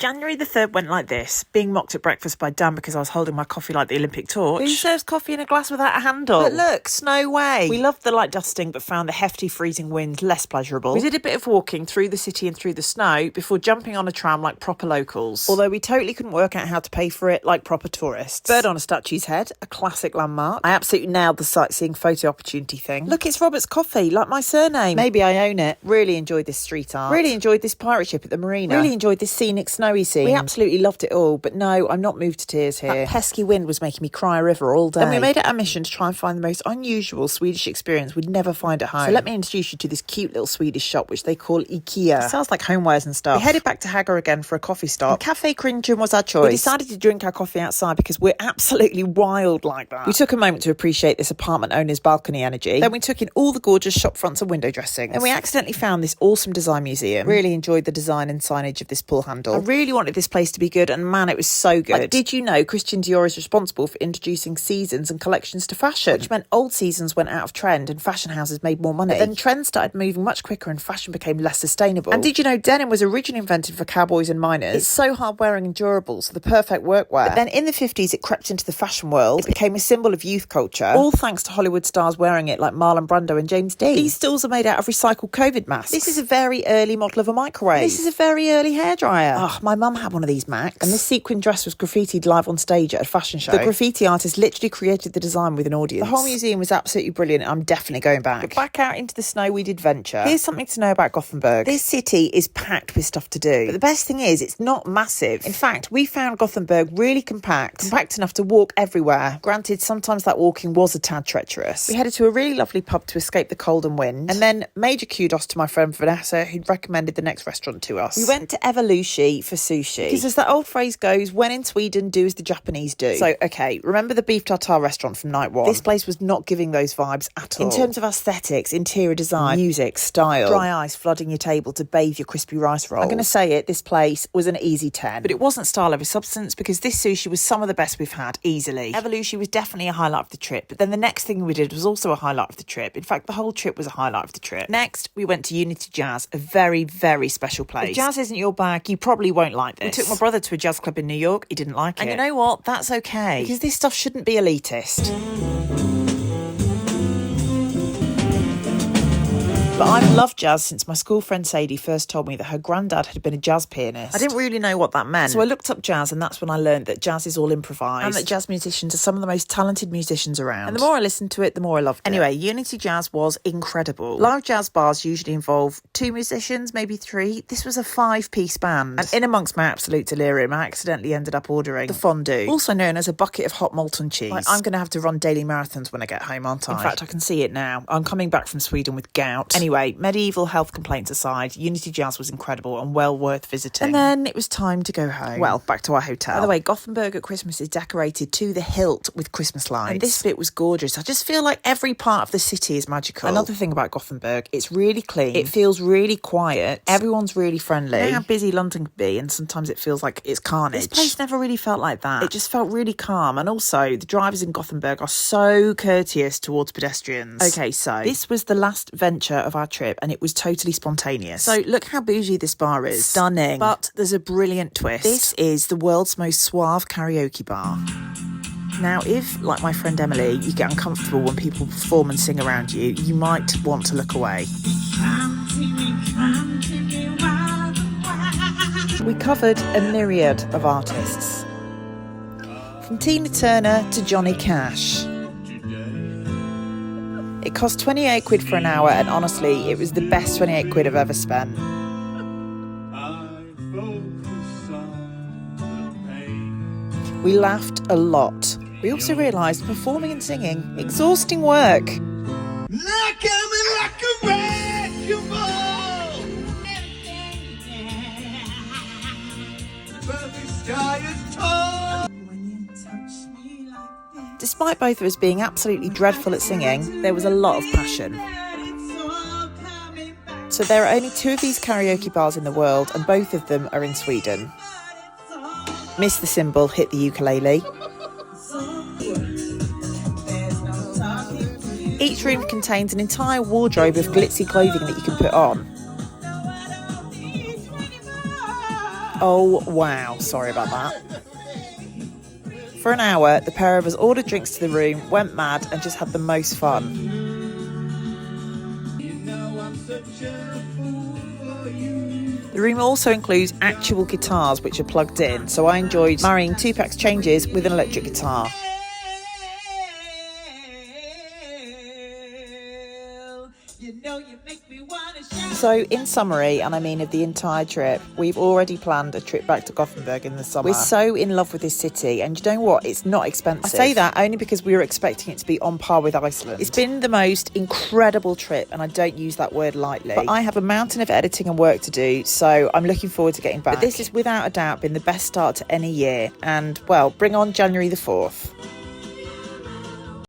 January the 3rd went like this, being mocked at breakfast by Dan because I was holding my coffee like the Olympic torch. Who serves coffee in a glass without a handle? But look, snow way. We loved the light dusting but found the hefty freezing winds less pleasurable. We did a bit of walking through the city and through the snow before jumping on a tram like proper locals. Although we totally couldn't work out how to pay for it like proper tourists. Bird on a statue's head, a classic landmark. I absolutely nailed the sightseeing photo opportunity thing. Look, it's Robert's Coffee, like my surname. Maybe I own it. Really enjoyed this street art. Really enjoyed this pirate ship at the marina. Really enjoyed this scenic snowy scene. We absolutely loved it all, but no, I'm not moved to tears here. That pesky wind was making me cry a river all day. Then we made it our mission to try and find the most unusual Swedish experience we'd never find at home. So let me introduce you to this cute little Swedish shop which they call IKEA. It sounds like homewares and stuff. We headed back to Haga again for a coffee stop. And Cafe Crinchen was our choice. We decided to drink our coffee outside because we're absolutely wild like that. We took a moment to appreciate this apartment owner's balcony energy. Then we took in all the gorgeous shop fronts and window dressings. And we accidentally found this awesome design museum. Really enjoyed the design and signage of this pull handle. I really wanted this place to be good, and man, it was so good. Like, did you know Christian Dior is responsible for introducing seasons and collections to fashion? Which meant old seasons went out of trend and fashion houses made more money. But then trends started moving much quicker and fashion became less sustainable. And did you know denim was originally invented for cowboys and miners? It's so hard wearing and durable, so the perfect workwear. But then in the 50s, it crept into the fashion world. It became a symbol of youth culture, all thanks to Hollywood stars wearing it like Marlon Brando and James Dean. These stills are made out of recycled COVID masks. This is a very early model of a microwave. This is a very early hairdryer. Oh, my mum had one of these Macs, and this sequin dress was graffitied live on stage at a fashion show. The graffiti artist literally created the design with an audience. The whole museum was absolutely brilliant, and I'm definitely going back. But back out into the snow we did venture. Here's something to know about Gothenburg. This city is packed with stuff to do. But the best thing is, it's not massive. In fact, we found Gothenburg really compact enough to walk everywhere. Granted, sometimes that walking was a tad treacherous. We headed to a really lovely pub to escape the cold and wind, and then major kudos to my friend Vanessa, who'd recommended the next restaurant to us. We went to Evolushi for sushi, because as that old phrase goes, when in Sweden, do as the Japanese do. So, okay, remember the beef tartare restaurant from night one? This place was not giving those vibes at all. In terms of aesthetics, interior design, music, style, dry ice flooding your table to bathe your crispy rice rolls. I'm going to say it, this place was an easy 10. But it wasn't style over substance, because this sushi was some of the best we've had, easily. Evolushi was definitely a highlight of the trip, but then the next thing we did was also a highlight of the trip. In fact, the whole trip was a highlight of the trip. Next, we went to Unity Jazz, a very, very special place. If jazz isn't your bag, you probably won't like this. We took my brother to a jazz club in New York. He didn't like it. And you know what? That's okay, because this stuff shouldn't be elitist. But I've loved jazz since my school friend Sadie first told me that her granddad had been a jazz pianist. I didn't really know what that meant. So I looked up jazz, and that's when I learned that jazz is all improvised, and that jazz musicians are some of the most talented musicians around. And the more I listened to it, the more I loved it. Anyway, Unity Jazz was incredible. Live jazz bars usually involve 2 musicians, maybe 3. This was a 5-piece band. And in amongst my absolute delirium, I accidentally ended up ordering the fondue, also known as a bucket of hot molten cheese. Like, I'm going to have to run daily marathons when I get home, aren't I? In fact, I can see it now. I'm coming back from Sweden with gout. Anyway, medieval health complaints aside, Unity Jazz was incredible and well worth visiting. And then it was time to go home. Well, back to our hotel. By the way, Gothenburg at Christmas is decorated to the hilt with Christmas lights. And this bit was gorgeous. I just feel like every part of the city is magical. Another thing about Gothenburg, it's really clean. It feels really quiet. Everyone's really friendly. You know how busy London can be, and sometimes it feels like it's carnage. This place never really felt like that. It just felt really calm. And also, the drivers in Gothenburg are so courteous towards pedestrians. Okay, so this was the last venture of our trip, and it was totally spontaneous. So look how bougie this bar is. Stunning. But there's a brilliant twist. This is the world's most suave karaoke bar. Now, if, like my friend Emily, you get uncomfortable when people perform and sing around you, you might want to look away. We covered a myriad of artists, from Tina Turner to Johnny Cash. It cost 28 quid for an hour, and honestly, it was the best 28 quid I've ever spent. We laughed a lot. We also realised performing and singing, exhausting work. Despite both of us being absolutely dreadful at singing, there was a lot of passion. So there are only 2 of these karaoke bars in the world, and both of them are in Sweden. Miss the cymbal, hit the ukulele. Each room contains an entire wardrobe of glitzy clothing that you can put on. Oh, wow. Sorry about that. For an hour, the pair of us ordered drinks to the room, went mad, and just had the most fun. The room also includes actual guitars which are plugged in, so I enjoyed marrying Tupac's Changes with an electric guitar. So, in summary, and I mean of the entire trip, we've already planned a trip back to Gothenburg in the summer. We're so in love with this city, and you know what? It's not expensive. I say that only because we were expecting it to be on par with Iceland. It's been the most incredible trip, and I don't use that word lightly. But I have a mountain of editing and work to do, so I'm looking forward to getting back. But this has without a doubt been the best start to any year, and, well, bring on January the 4th.